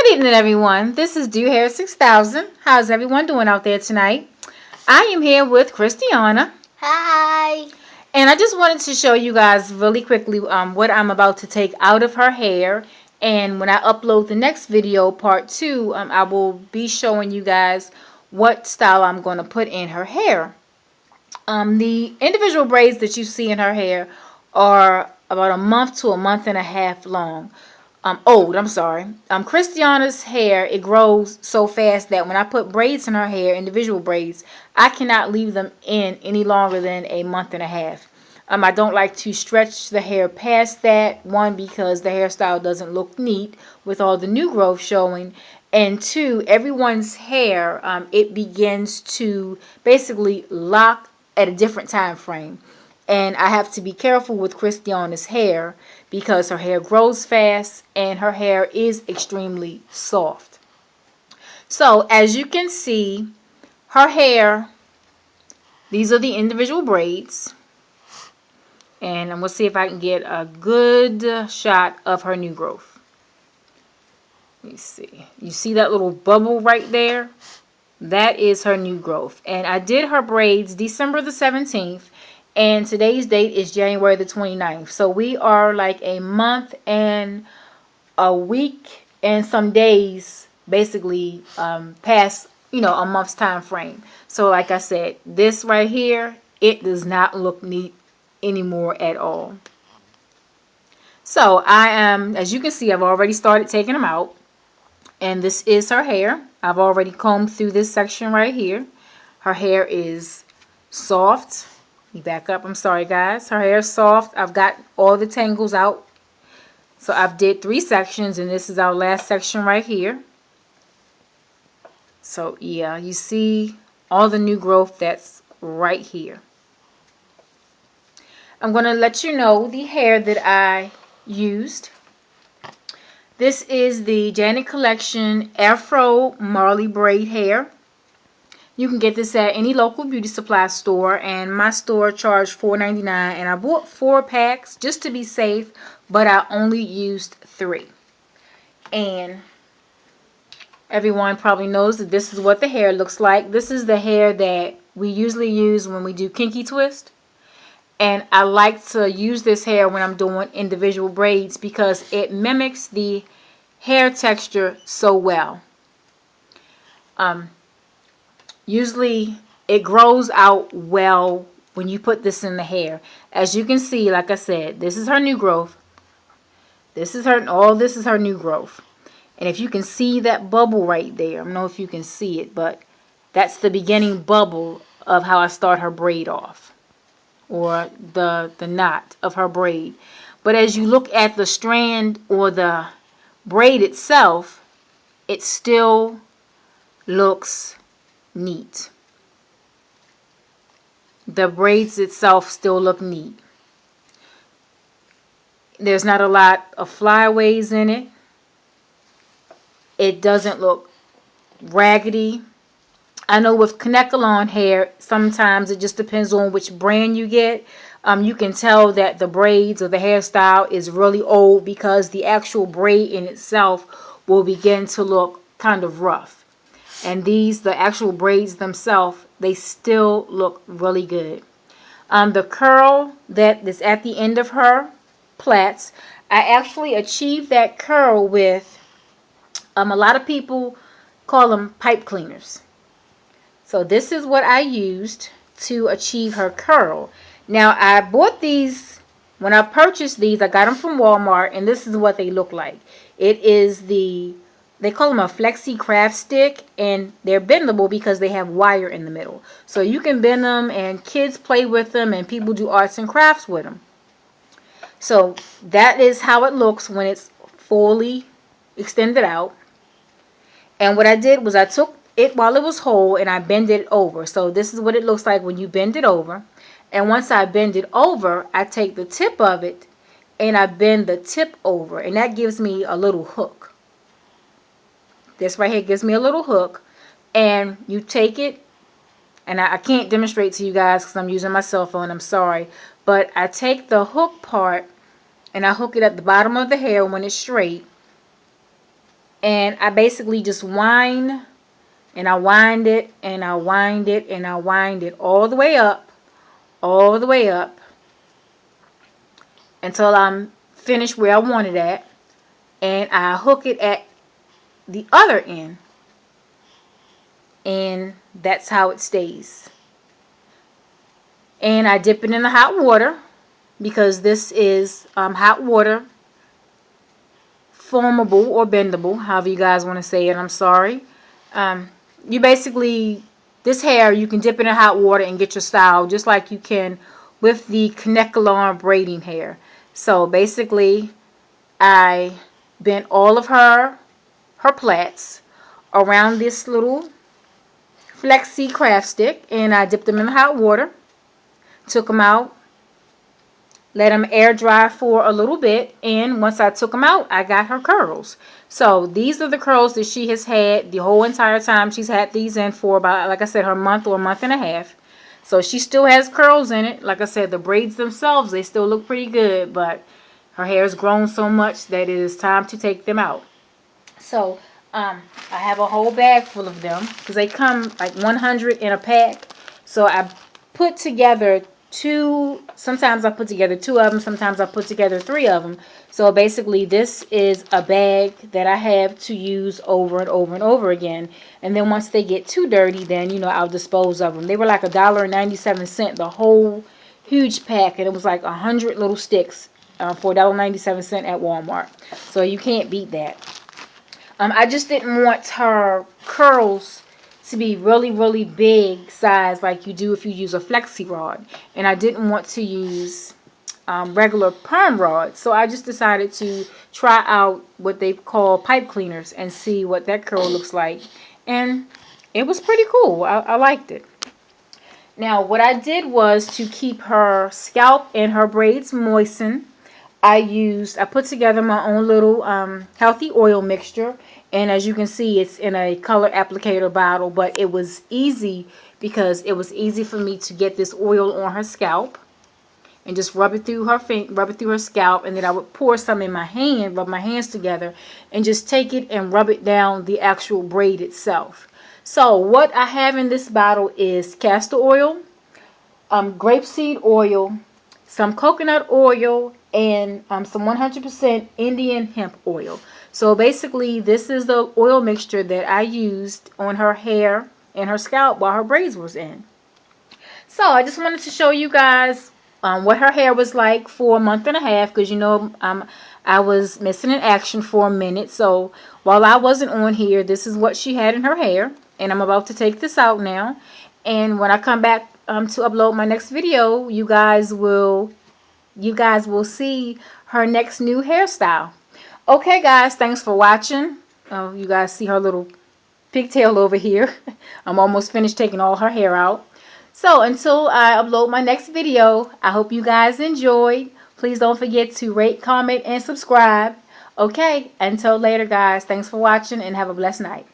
Good evening, everyone. This is Do Hair 6000. How's everyone doing out there tonight? I am here with Christiana. Hi. And I just wanted to show you guys really quickly what I'm about to take out of her hair. And when I upload the next video, part 2, I will be showing you guys what style I'm going to put in her hair. The individual braids that you see in her hair are about a month to a month and a half long. Old, I'm sorry. Christiana's hair, it grows so fast that when I put braids in her hair, individual braids, I cannot leave them in any longer than a month and a half. I don't like to stretch the hair past that, one, because the hairstyle doesn't look neat with all the new growth showing, and two, everyone's hair, it begins to basically lock at a different time frame. And I have to be careful with Christiana's hair because her hair grows fast and her hair is extremely soft. So as you can see, her hair, these are the individual braids. And I'm going to see if I can get a good shot of her new growth. Let me see. You see that little bubble right there? That is her new growth. And I did her braids December the 17th. And today's date is January the 29th. So we are like a month and a week and some days basically past, a month's time frame. So like I said, this right here, it does not look neat anymore at all. So I am, as you can see, I've already started taking them out. And this is her hair. I've already combed through this section right here. Her hair is soft. Let me back up. I'm sorry, guys. Her hair is soft. I've got all the tangles out. So I've did 3 sections, and this is our last section right here. So yeah, you see all the new growth that's right here. I'm going to let you know the hair that I used. This is the Janet Collection Afro Marley Braid hair. You can get this at any local beauty supply store, and my store charged $4.99, and I bought 4 packs just to be safe, but I only used 3. And everyone probably knows that this is what the hair looks like. This is the hair that we usually use when we do kinky twist. And I like to use this hair when I'm doing individual braids because it mimics the hair texture so well. Usually it grows out well when you put this in the hair. As you can see, like I said, this is her new growth. This is her new growth. And if you can see that bubble right there, I don't know if you can see it, but that's the beginning bubble of how I start her braid off, or the knot of her braid. But as you look at the strand or the braid itself, it still looks neat. The braids itself still look neat. There's not a lot of flyaways in it. It doesn't look raggedy. I know with Kanekalon hair, sometimes it just depends on which brand you get. You can tell that the braids or the hairstyle is really old because the actual braid in itself will begin to look kind of rough. And these, the actual braids themselves, they still look really good. The curl that is at the end of her plaits, I actually achieved that curl with, a lot of people call them pipe cleaners. So this is what I used to achieve her curl. Now I bought these, when I purchased these, I got them from Walmart, and this is what they look like. It is they call them a flexi craft stick, and they're bendable because they have wire in the middle. So you can bend them, and kids play with them, and people do arts and crafts with them. So that is how it looks when it's fully extended out. And what I did was I took it while it was whole and I bend it over. So this is what it looks like when you bend it over. And once I bend it over, I take the tip of it and I bend the tip over. And that gives me a little hook. This right here gives me a little hook. And you take it, and I can't demonstrate to you guys because I'm using my cell phone. I'm sorry. But I take the hook part and I hook it at the bottom of the hair when it's straight. And I basically just wind, and I wind it, and I wind it, and I wind it all the way up, all the way up, until I'm finished where I want it at. And I hook it at the other end, and that's how it stays. And I dip it in the hot water, because this is hot water, formable or bendable, however you guys want to say it. I'm sorry. Um, you basically, this hair, you can dip it in hot water and get your style just like you can with the Kanekalon braiding hair. So basically, I bent all of her plaits around this little flexi craft stick, and I dipped them in hot water, took them out, let them air dry for a little bit, and once I took them out, I got her curls. So these are the curls that she has had the whole entire time. She's had these in for about, like I said, her month or a month and a half. So she still has curls in it. Like I said, the braids themselves, they still look pretty good, but her hair has grown so much that it is time to take them out. So I have a whole bag full of them, because they come like 100 in a pack. So I put together sometimes I put together two of them, sometimes I put together three of them. So basically this is a bag that I have to use over and over and over again. And then once they get too dirty, then, I'll dispose of them. They were like $1.97, the whole huge pack, and it was like 100 little sticks for $1.97 at Walmart. So you can't beat that. I just didn't want her curls to be really, really big size like you do if you use a flexi rod. And I didn't want to use regular perm rods. So I just decided to try out what they call pipe cleaners and see what that curl looks like. And it was pretty cool. I liked it. Now, what I did was to keep her scalp and her braids moistened. I put together my own little healthy oil mixture, and as you can see, it's in a color applicator bottle, but it was easy because it was easy for me to get this oil on her scalp and just rub it through her scalp, and then I would pour some in my hand, rub my hands together, and just take it and rub it down the actual braid itself. So what I have in this bottle is castor oil, grapeseed oil, some coconut oil, and some 100% Indian hemp oil. So basically, this is the oil mixture that I used on her hair and her scalp while her braids was in. So I just wanted to show you guys what her hair was like for a month and a half, because I was missing in action for a minute. So while I wasn't on here, this is what she had in her hair, and I'm about to take this out now. And when I come back to upload my next video, you guys will see her next new hairstyle. Okay, guys, thanks for watching. Oh, you guys see her little pigtail over here. I'm almost finished taking all her hair out. So until I upload my next video, I hope you guys enjoyed. Please don't forget to rate, comment, and subscribe. Okay, until later, guys. Thanks for watching, and have a blessed night.